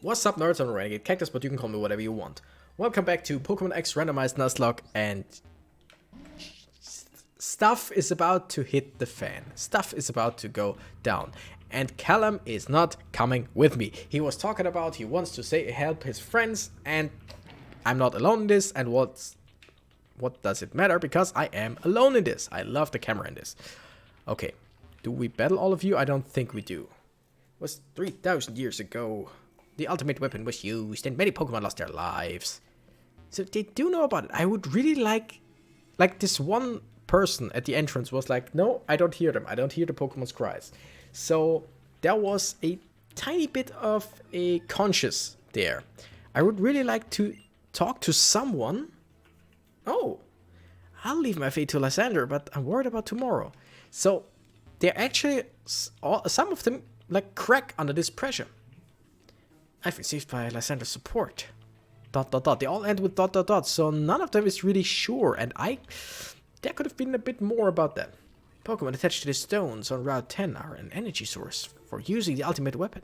What's up, nerds? I'm Renegade Cactus, but you can call me whatever you want. Welcome back to Pokémon X Randomized Nuzlocke, and stuff is about to hit the fan. Stuff is about to go down. And Callum is not coming with me. He was talking about he wants to help his friends, and I'm not alone in this, and what does it matter? Because I am alone in this. I love the camera in this. Okay, do we battle all of you? I don't think we do. It was 3,000 years ago. The ultimate weapon was used, and many Pokemon lost their lives. So they do know about it. I would really like this one person at the entrance was like, no, I don't hear them. I don't hear the Pokemon's cries. So there was a tiny bit of a conscience there. I would really like to talk to someone. Oh, I'll leave my fate to Lysander, but I'm worried about tomorrow. So they're actually, some of them like crack under this pressure. I've received by Lysander's support. ... They all end with ... So none of them is really sure, and there could have been a bit more about that. Pokemon attached to the stones on Route 10 are an energy source for using the ultimate weapon.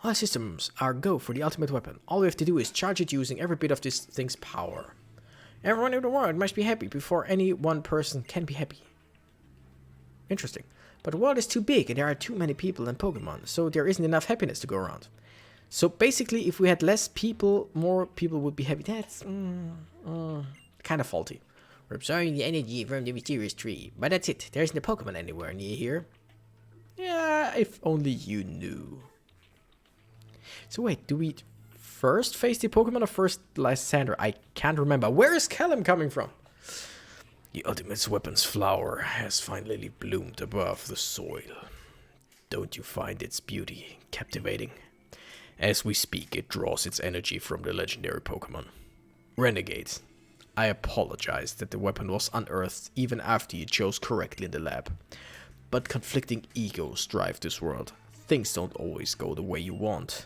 All systems are go for the ultimate weapon. All we have to do is charge it using every bit of this thing's power. Everyone in the world must be happy before any one person can be happy. Interesting. But the world is too big and there are too many people and Pokemon, so there isn't enough happiness to go around. So basically, if we had less people, more people would be happy. That's kind of faulty. We're absorbing the energy from the mysterious tree, but that's it. There isn't a Pokemon anywhere near here. Yeah, if only you knew. So wait, do we first face the Pokemon or first Lysander? I can't remember. Where is Callum coming from? The ultimate weapon's flower has finally bloomed above the soil. Don't you find its beauty captivating? As we speak, it draws its energy from the legendary Pokemon. Renegade, I apologize that the weapon was unearthed even after you chose correctly in the lab. But conflicting egos drive this world. Things don't always go the way you want.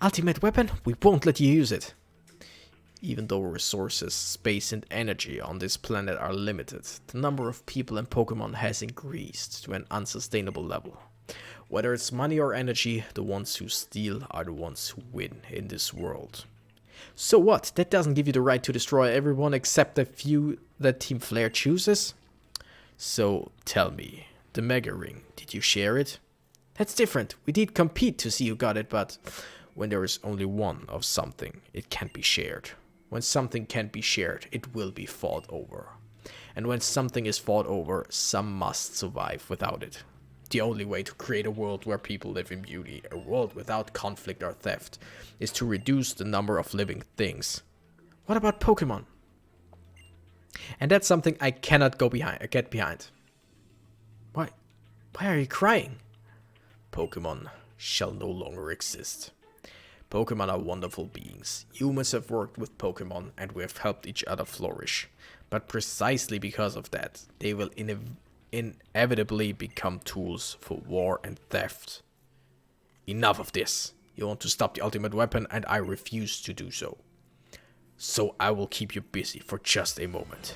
Ultimate weapon? We won't let you use it. Even though resources, space and energy on this planet are limited, the number of people and Pokemon has increased to an unsustainable level. Whether it's money or energy, the ones who steal are the ones who win in this world. So what? That doesn't give you the right to destroy everyone except the few that Team Flare chooses? So tell me, the Mega Ring, did you share it? That's different. We did compete to see who got it, but when there is only one of something, it can't be shared. When something can't be shared, it will be fought over. And when something is fought over, some must survive without it. The only way to create a world where people live in beauty, a world without conflict or theft, is to reduce the number of living things. What about Pokemon? And that's something I cannot get behind. Why are you crying? Pokemon shall no longer exist. Pokemon are wonderful beings. Humans have worked with Pokemon and we have helped each other flourish. But precisely because of that, they will inevitably become tools for war and theft. Enough of this. You want to stop the ultimate weapon and I refuse to do so. So I will keep you busy for just a moment.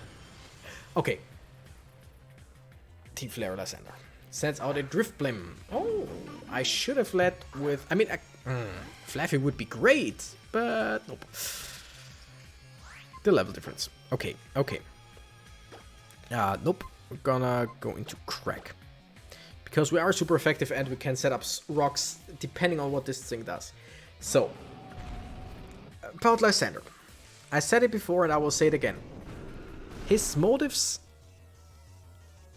Okay. Team Flare Lysander sends out a Driftblim. Oh, I should have led with... Flaffy would be great, but nope. The level difference. Okay. Nope. We're gonna go into Crack. Because we are super effective and we can set up rocks depending on what this thing does. So, about Lysander. I said it before and I will say it again. His motives,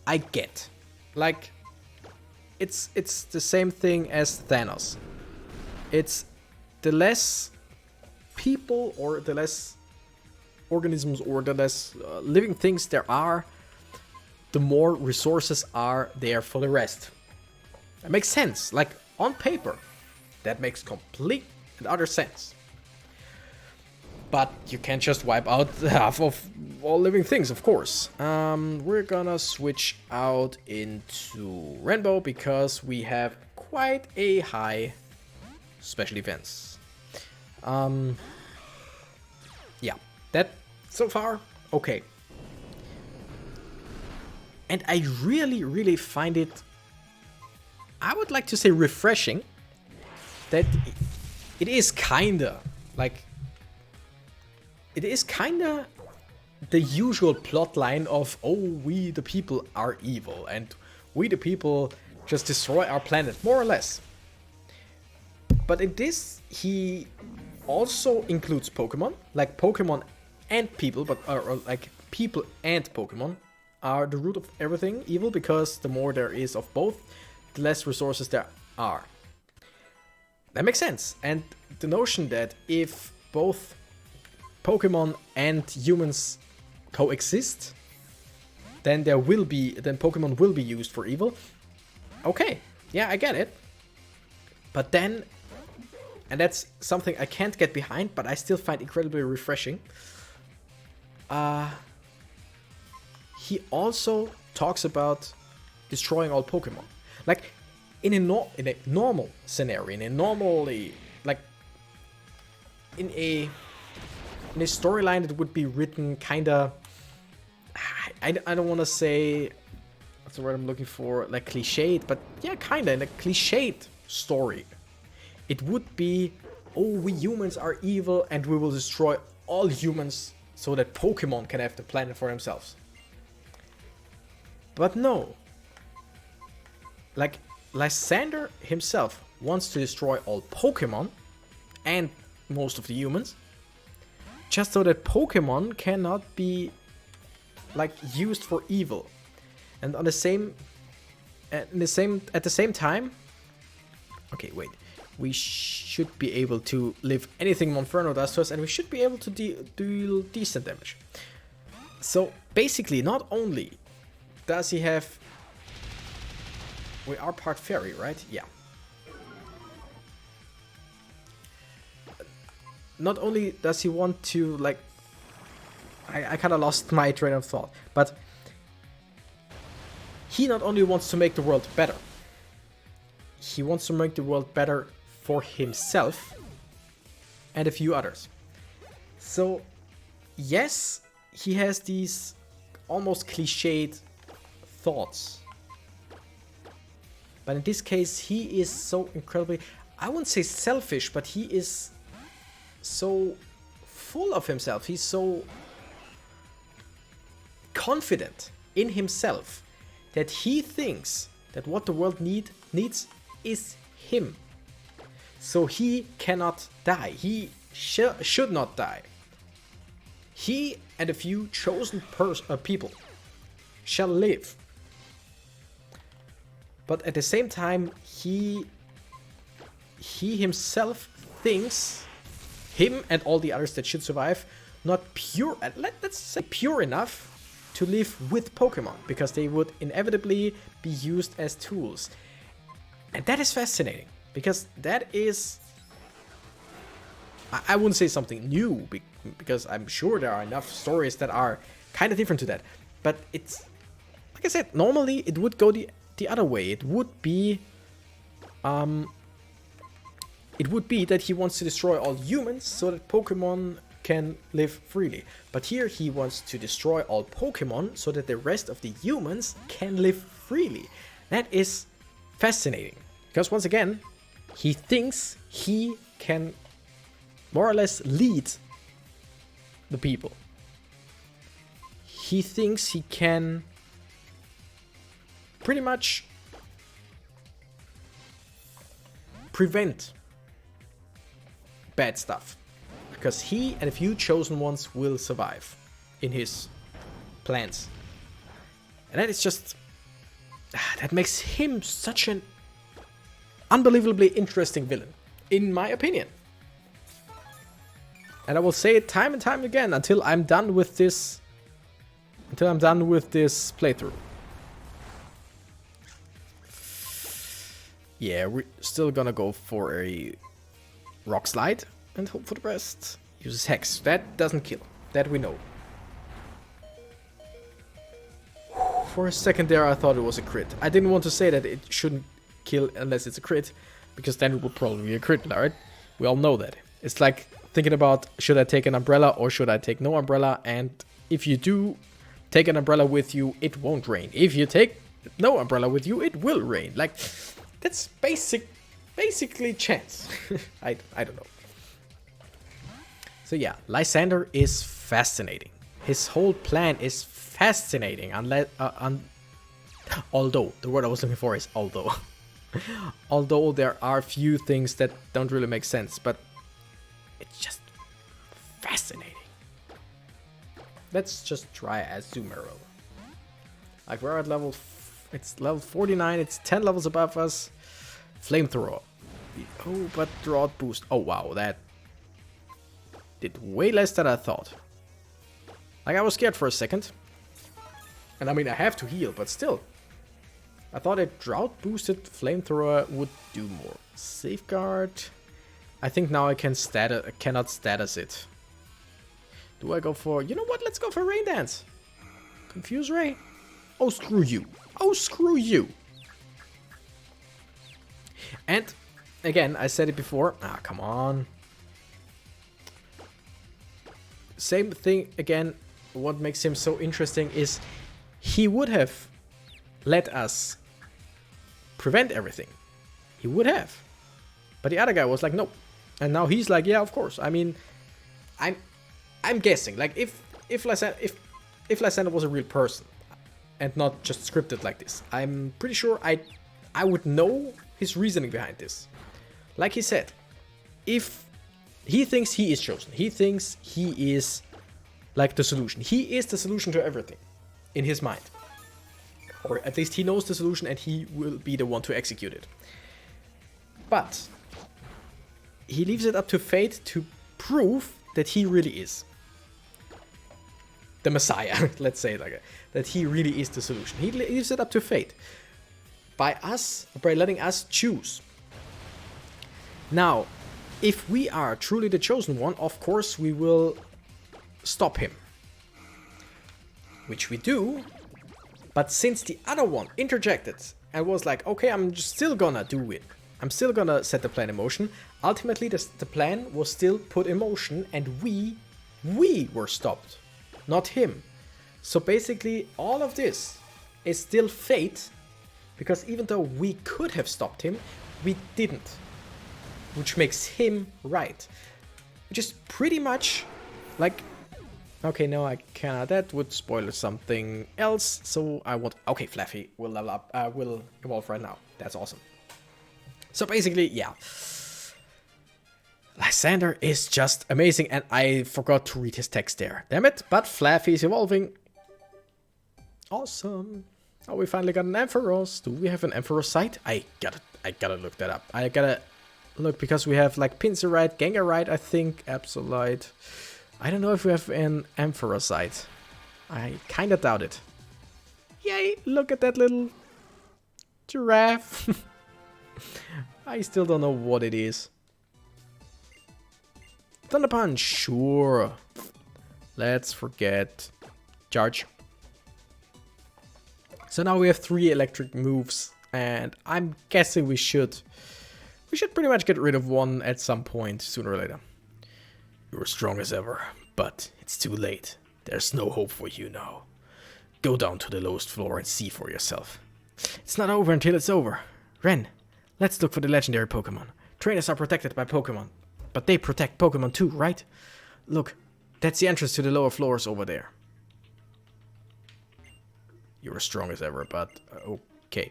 I get. Like, it's the same thing as Thanos. It's the less people or the less organisms or the less living things there are, the more resources are there for the rest. That makes sense. Like, on paper, that makes complete and utter sense. But you can't just wipe out half of all living things, of course. We're gonna switch out into Rainbow because we have quite a high special defense. Yeah, that so far, okay. And I really find it I would like to say refreshing. That it is kinda like... It is kinda the usual plot line of, oh, we the people are evil and we the people just destroy our planet, more or less. But in this, he also includes Pokemon, like Pokemon and people, but or like people and Pokemon are the root of everything evil, because the more there is of both, the less resources there are. That makes sense. And the notion that if both Pokemon and humans coexist, then Pokemon will be used for evil. Okay, yeah, I get it. But then, and that's something I can't get behind, but I still find incredibly refreshing. He also talks about destroying all Pokemon. Like, in a normal scenario, in a storyline that would be written kinda... I don't want to say... What's the word I'm looking for? Like cliched, but yeah, kinda. In a cliched story, it would be, oh, we humans are evil and we will destroy all humans so that Pokemon can have the planet for themselves. But no. Like, Lysander himself wants to destroy all Pokemon and most of the humans, just so that Pokemon cannot be like used for evil. And at the same time, okay, wait, we should be able to live anything Monferno does to us, and we should be able to deal decent damage. So basically, not only does he have... We are part fairy, right? Yeah. Not only does he want to, like... I kind of lost my train of thought, but... He not only wants to make the world better, he wants to make the world better for himself and a few others. So, yes, he has these almost cliched thoughts. But in this case, he is so incredibly, I wouldn't say selfish, but he is so full of himself. He's so confident in himself that he thinks that what the world needs is him. So he cannot die. He should not die. He and a few chosen people shall live. But at the same time, he himself thinks him and all the others that should survive not pure, let's say pure enough to live with Pokemon, because they would inevitably be used as tools. And that is fascinating, because that is, I wouldn't say something new, because I'm sure there are enough stories that are kind of different to that. But it's, like I said, normally it would go the other way. It would be that he wants to destroy all humans so that Pokemon can live freely. But here he wants to destroy all Pokemon so that the rest of the humans can live freely. That is fascinating, because once again, he thinks he can more or less lead the people. He thinks he can pretty much prevent bad stuff, because he and a few chosen ones will survive in his plans. And that is just... that makes him such an unbelievably interesting villain, in my opinion. And I will say it time and time again until I'm done with this... playthrough. Yeah, we're still gonna go for a rock slide and hope for the best. Uses Hex. That doesn't kill. That we know. For a second there I thought it was a crit. I didn't want to say that it shouldn't kill unless it's a crit, because then it would probably be a crit, right? We all know that. It's like thinking about, should I take an umbrella or should I take no umbrella? And if you do take an umbrella with you, it won't rain. If you take no umbrella with you, it will rain. Like, That's basically chance. I don't know. So yeah, Lysander is fascinating. His whole plan is fascinating. Although the word I was looking for is although. Although there are few things that don't really make sense, but it's just fascinating. Let's just try Azumarill. Like we're at level, it's level 49. It's 10 levels above us. Flamethrower. Oh, but drought boost. Oh wow, that did way less than I thought. Like I was scared for a second. And I mean I have to heal, but still. I thought a drought boosted flamethrower would do more. Safeguard. I think now I cannot status it. Do I go for, you know what? Let's go for Rain Dance. Confuse Ray. Oh screw you. Oh screw you. And again, I said it before. Ah, come on. Same thing again. What makes him so interesting is he would have let us prevent everything. He would have. But the other guy was like, no. And now he's like, yeah, of course. I mean, I'm guessing, like if Lysander was a real person and not just scripted like this, I'm pretty sure I would know his reasoning behind this. Like he said, if he thinks he is chosen, he thinks he is like the solution. He is the solution to everything in his mind. Or at least he knows the solution and he will be the one to execute it. But he leaves it up to fate to prove that he really is the Messiah. Let's say it like that. That he really is the solution. He leaves it up to fate. By letting us choose. Now, if we are truly the chosen one, of course we will stop him. Which we do. But since the other one interjected and was like, okay, I'm just still gonna do it. I'm still gonna set the plan in motion. Ultimately, the plan was still put in motion and we were stopped. Not him. So basically, all of this is still fate. Because even though we could have stopped him, we didn't. Which makes him right. Which is pretty much like... Okay, no, I cannot. That would spoil something else. So I want... Okay, Fluffy will level up. Will evolve right now. That's awesome. So basically, yeah. Lysander is just amazing. And I forgot to read his text there. Damn it. But Fluffy is evolving. Awesome. Oh, we finally got an Ampharos. Do we have an Ampharosite? I gotta look that up. I gotta look because we have like Pinsirite, Gengarite, I think, Absolite. I don't know if we have an Ampharosite. I kinda doubt it. Yay, look at that little giraffe. I still don't know what it is. Thunder Punch, sure. Let's forget Charge. So now we have 3 electric moves, and I'm guessing we should pretty much get rid of one at some point, sooner or later. You're strong as ever, but it's too late. There's no hope for you now. Go down to the lowest floor and see for yourself. It's not over until it's over. Ren, let's look for the legendary Pokemon. Trainers are protected by Pokemon, but they protect Pokemon too, right? Look, that's the entrance to the lower floors over there. You're as strong as ever, but okay.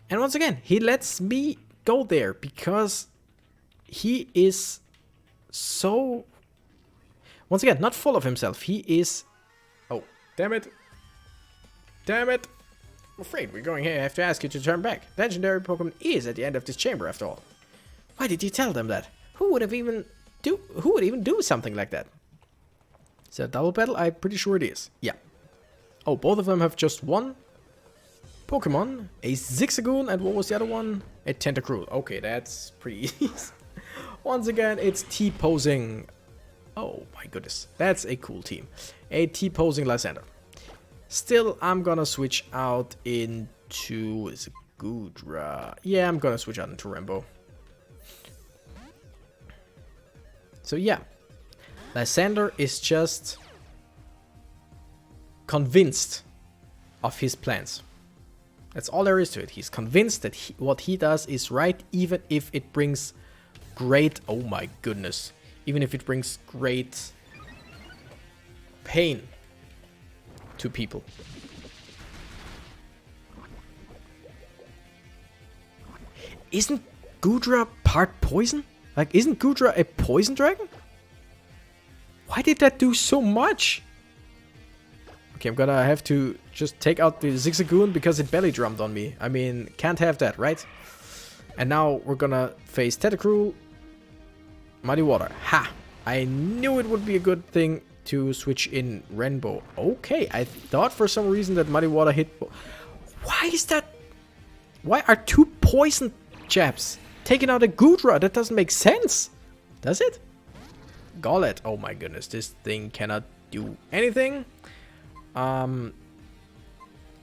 And once again, he lets me go there because he is so... Once again, not full of himself. He is... Oh, damn it. Damn it. I'm afraid we're going here. I have to ask you to turn back. Legendary Pokemon is at the end of this chamber after all. Why did you tell them that? Who would even do something like that? Is that a double battle? I'm pretty sure it is. Yeah. Oh, both of them have just one Pokemon. A Zigzagoon, and what was the other one? A Tentacruel. Okay, that's pretty easy. Once again, it's T-posing. Oh my goodness, that's a cool team. A T-posing Lysander. Still, I'm gonna switch out into... Is it Goodra? Yeah, I'm gonna switch out into Rainbow. So yeah, Lysander is just convinced of his plans. That's all there is to it. He's convinced that what he does is right, even if it brings great... Oh my goodness. Even if it brings great pain to people. Isn't Gudra part poison? Like, isn't Gudra a poison dragon? Why did that do so much? Okay, I'm gonna have to just take out the Zigzagoon because it belly drummed on me. I mean, can't have that, right? And now we're gonna face Tentacruel, Muddy Water. Ha! I knew it would be a good thing to switch in Rainbow. Okay, I thought for some reason that Muddy Water hit... Why is that? Why are two poison chaps taking out a Gudra? That doesn't make sense. Does it? Gauntlet. Oh my goodness, this thing cannot do anything.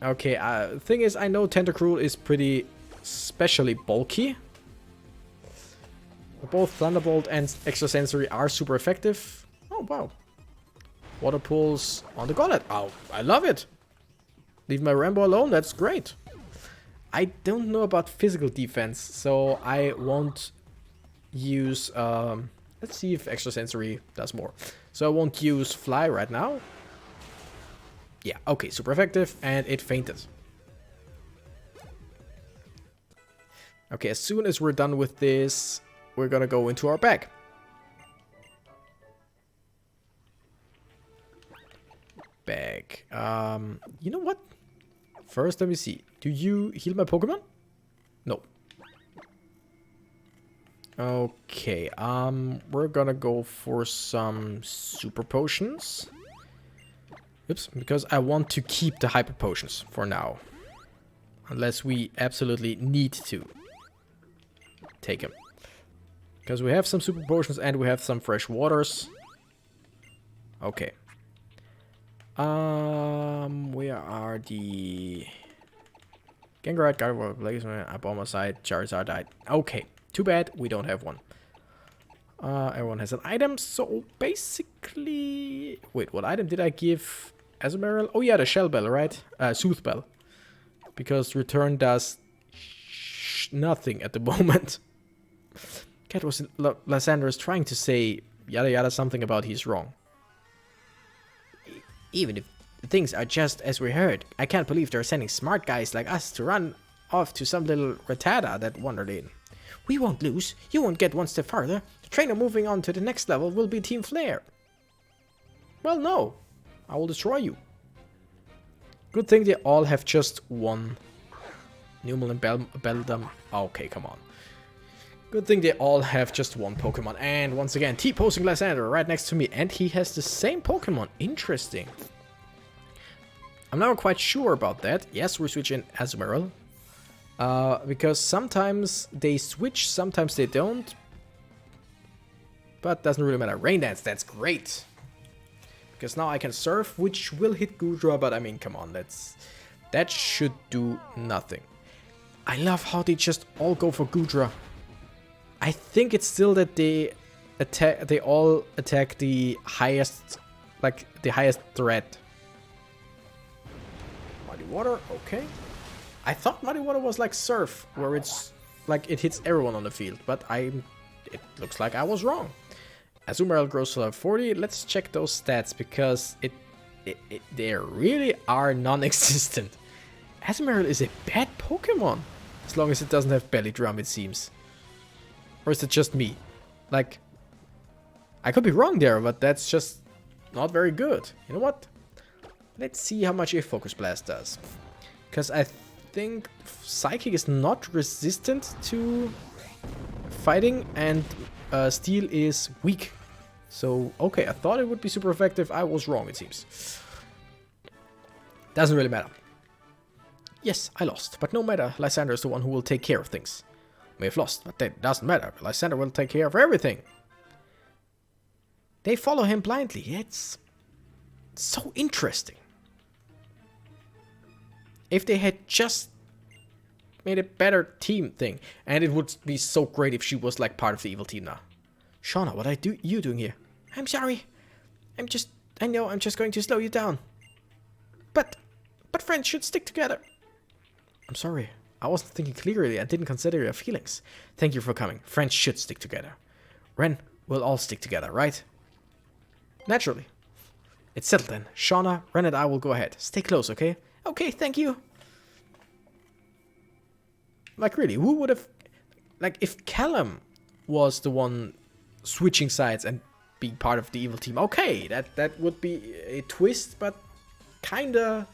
Okay, thing is, I know Tentacruel is pretty specially bulky. Both Thunderbolt and Extrasensory are super effective. Oh, wow. Water pulls on the Gauntlet. Oh, I love it. Leave my Rambo alone, that's great. I don't know about physical defense, so I won't use... let's see if Extrasensory does more. So I won't use Fly right now. Yeah, okay, super effective, and it fainted. Okay, as soon as we're done with this, we're gonna go into our bag. You know what? First, let me see. Do you heal my Pokemon? No. Okay, we're gonna go for some super potions. Oops, because I want to keep the hyper potions for now. Unless we absolutely need to take them. Because we have some super potions and we have some fresh waters. Okay. Where are the... Gengarite, Gardevoir, Blaziken, Abomaside, Charizard died. Okay, too bad we don't have one. Everyone has an item, so basically... Wait, what item did I give Azumarill? Oh yeah, the Shell Bell, right? Sooth Bell. Because return does nothing at the moment. Cat was Lysandre is trying to say yada yada something about he's wrong. Even if things are just as we heard, I can't believe they're sending smart guys like us to run off to some little Rattata that wandered in. We won't lose. You won't get one step farther. The trainer moving on to the next level will be Team Flare. Well, no. I will destroy you. Good thing they all have just one. Numel and Beldum. Okay, come on. Good thing they all have just one Pokemon. And once again, T-posing Lysandre right next to me. And he has the same Pokemon. Interesting. I'm not quite sure about that. Yes, we're switching Azumarill. Because sometimes they switch, sometimes they don't. But doesn't really matter. Rain Dance, that's great. Because now I can Surf, which will hit Gudra. But I mean, come on, that should do nothing. I love how they just all go for Gudra. I think it's still that they all attack the highest, like the highest threat. Muddy Water, okay. I thought Muddy Water was like Surf, where it's like it hits everyone on the field, but it looks like I was wrong. Azumarill grows to level 40. Let's check those stats because they really are non-existent. Azumarill is a bad Pokemon, as long as it doesn't have Belly Drum, it seems. Or is it just me? Like, I could be wrong there, but that's just not very good. You know what? Let's see how much a Focus Blast does. Because I think Psychic is not resistant to fighting, and Steel is weak. So, okay, I thought it would be super effective. I was wrong, it seems. Doesn't really matter. Yes, I lost, but no matter. Lysandre is the one who will take care of things. May have lost, but that doesn't matter. Lysandre will take care of everything. They follow him blindly. It's so interesting. If they had just made a better team thing, and it would be so great if she was like part of the evil team now. Shauna, what are you doing here? I'm sorry. I know I'm just going to slow you down. But friends should stick together. I'm sorry. I wasn't thinking clearly. I didn't consider your feelings. Thank you for coming. Friends should stick together. Ren, we'll all stick together, right? Naturally. It's settled then. Shauna, Ren and I will go ahead. Stay close, okay? Okay, thank you. Like, really, who would have... Like, if Callum was the one switching sides and being part of the evil team, okay, that would be a twist, but kinda...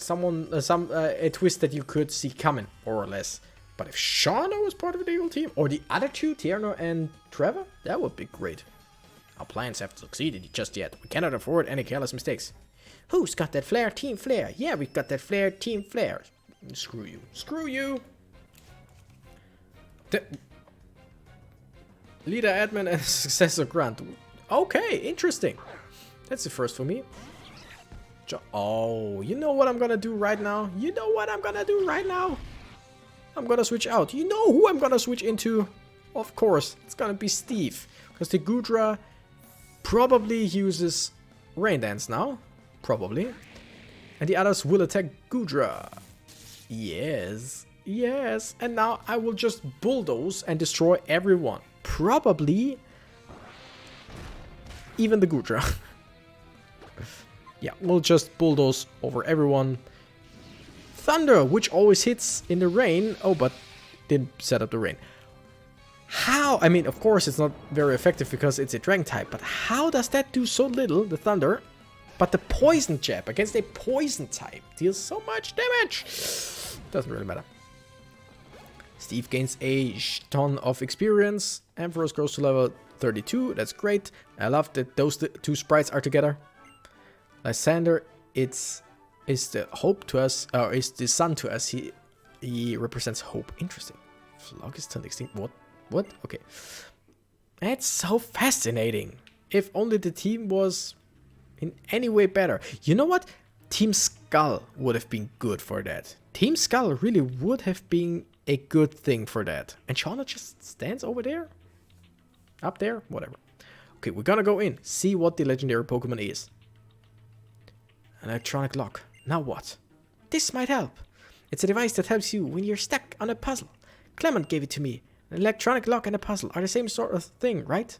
a twist that you could see coming, more or less. But if Shauna was part of the evil team, or the other two, Tierno and Trevor, that would be great. Our plans haven't succeeded just yet. We cannot afford any careless mistakes. Who's got that flair? Team Flair. Yeah, we've got that flair. Team Flair. Screw you. Screw you. Leader, admin, and successor Grant. Okay, interesting. That's the first for me. Oh, you know what I'm gonna do right now? You know what I'm gonna do right now? I'm gonna switch out. You know who I'm gonna switch into? Of course, it's gonna be Steve. Because the Gudra probably uses Rain Dance now. Probably. And the others will attack Gudra. Yes. Yes. And now I will just bulldoze and destroy everyone. Probably even the Gudra. Yeah, we'll just bulldoze over everyone. Thunder, which always hits in the rain. Oh, but didn't set up the rain. How? I mean, of course, it's not very effective because it's a dragon type. But how does that do so little, the thunder? But the poison jab against a poison type deals so much damage. Doesn't really matter. Steve gains a ton of experience. Ampharos grows to level 32. That's great. I love that those two sprites are together. Lysander, is the hope to us, or is the sun to us. He represents hope. Interesting. Phlogiston turned extinct. What? Okay. That's so fascinating. If only the team was in any way better. You know what? Team Skull would have been good for that. Team Skull really would have been a good thing for that. And Shauna just stands over there? Up there? Whatever. Okay, we're gonna go in. See what the legendary Pokemon is. An electronic lock. Now what? This might help. It's a device that helps you when you're stuck on a puzzle. Clement gave it to me. An electronic lock and a puzzle are the same sort of thing, right?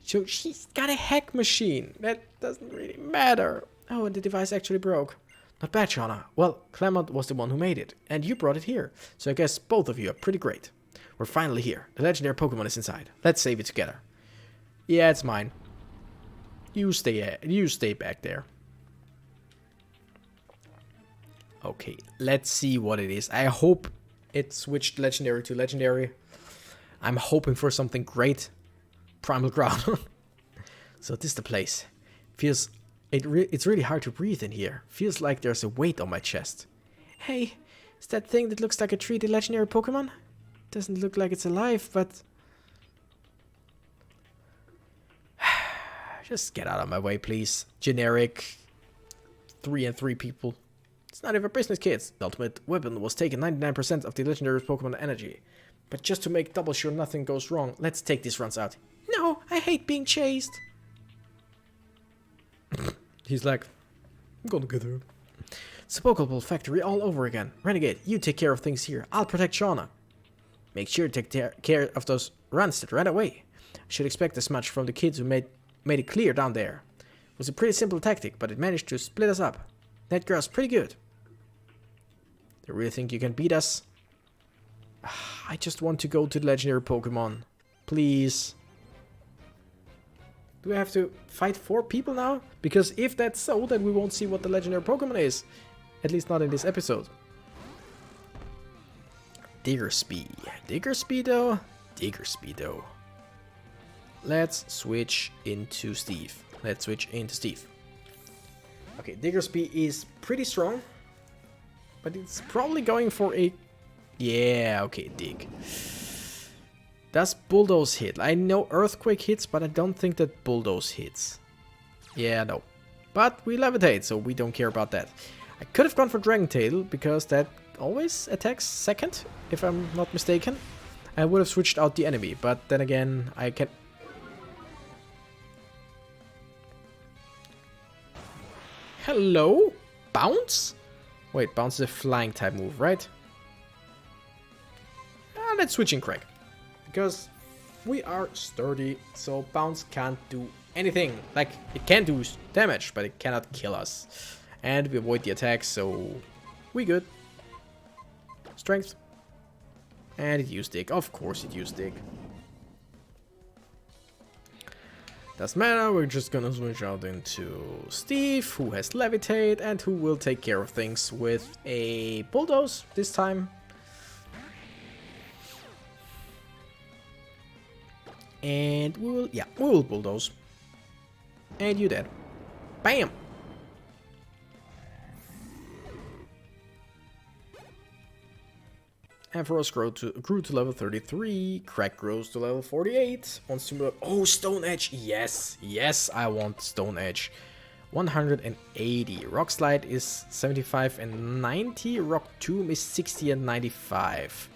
So she's got a hack machine. That doesn't really matter. Oh, and the device actually broke. Not bad, Shauna. Well, Clement was the one who made it, and you brought it here. So I guess both of you are pretty great. We're finally here. The legendary Pokemon is inside. Let's save it together. Yeah, it's mine. You stay back there. Okay, let's see what it is. I hope it switched legendary to legendary. I'm hoping for something great. Primal Ground. So this is the place. It's really hard to breathe in here. Feels like there's a weight on my chest. Hey, is that thing that looks like a tree the legendary Pokemon? Doesn't look like it's alive, but... Just get out of my way, please. Generic 3 and 3 people. It's none of your business, kids. The ultimate weapon was taken 99% of the legendary Pokemon energy. But just to make double sure nothing goes wrong, let's take these runs out. No, I hate being chased. He's like, I'm gonna get her. It's a Pokeball factory all over again. Renegade, you take care of things here. I'll protect Shauna. Make sure to take care of those runs that ran away. I should expect as much from the kids who made it clear down there. It was a pretty simple tactic, but it managed to split us up. That girl's pretty good. Do you really think you can beat us? I just want to go to the legendary Pokemon. Please. Do we have to fight 4 people now? Because if that's so, then we won't see what the legendary Pokemon is. At least not in this episode. Diggersby. Diggerspeedo. Diggerspeedo. Let's switch into Steve. Okay, Diggersby is pretty strong. But it's probably going for a... Yeah, okay, Dig. Does Bulldoze hit? I know Earthquake hits, but I don't think that Bulldoze hits. Yeah, no. But we levitate, so we don't care about that. I could have gone for Dragon Tail, because that always attacks second, if I'm not mistaken. I would have switched out the enemy, but then again, I can... Hello? Bounce? Wait, bounce is a flying type move, right? Let's switch in Craig. Because we are sturdy, so bounce can't do anything. Like, it can do damage, but it cannot kill us. And we avoid the attack, so we good. Strength. And it used dig. Of course it used dig. Doesn't matter, we're just gonna switch out into Steve, who has Levitate, and who will take care of things with a Bulldoze this time. And we will Bulldoze. And you dead. Bam! Ampharos grew to level 33. Crack grows to level 48. Wants to move. Oh, Stone Edge. Yes. Yes, I want Stone Edge. 180. Rock Slide is 75 and 90. Rock Tomb is 60 and 95.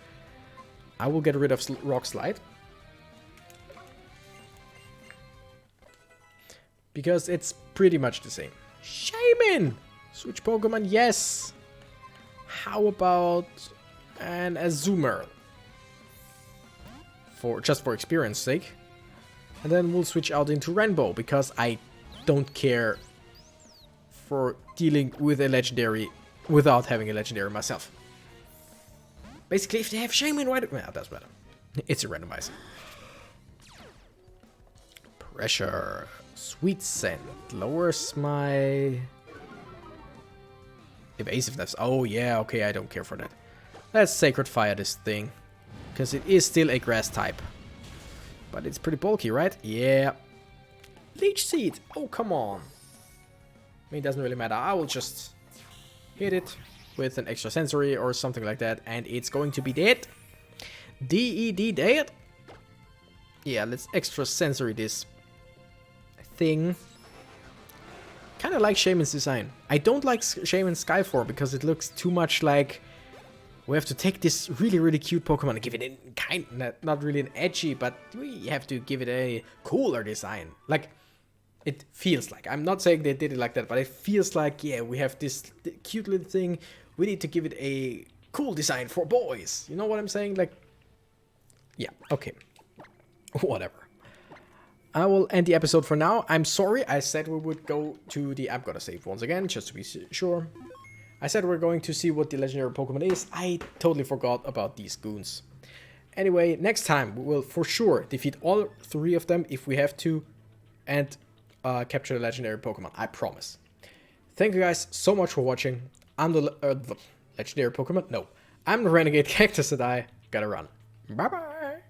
I will get rid of Rock Slide. Because it's pretty much the same. Shaman! Switch Pokemon, yes! How about an Azumarill? Just for experience sake. And then we'll switch out into Rainbow, because I don't care for dealing with a legendary without having a legendary myself. Basically, if they have Shaman, why do... Well, that's better. It's a randomizer. Pressure. Sweet Scent lowers my evasiveness. Oh yeah, okay, I don't care for that. Let's Sacred Fire this thing, because it is still a grass type. But it's pretty bulky, right? Yeah. Leech Seed. Oh, come on. I mean, it doesn't really matter. I will just hit it with an extra sensory or something like that, and it's going to be dead. DED dead. Yeah, let's extra sensory this thing. Kind of like Shaman's design. I don't like Shaman's Skyform because it looks too much like we have to take this really cute Pokemon and give it a not really an edgy, but we have to give it a cooler design. Like, it feels like. I'm not saying they did it like that, but it feels like, yeah, we have this cute little thing. We need to give it a cool design for boys. You know what I'm saying? Like, yeah, okay. Whatever. I will end the episode for now. I'm sorry, I said we would go to the... I'm gonna save once again, just to be sure. I said we're going to see what the legendary Pokemon is. I totally forgot about these goons. Anyway, next time we will for sure defeat all 3 of them if we have to. And capture the legendary Pokemon, I promise. Thank you guys so much for watching. I'm the legendary Pokemon. No, I'm the Renegade Cactus and I gotta run. Bye-bye.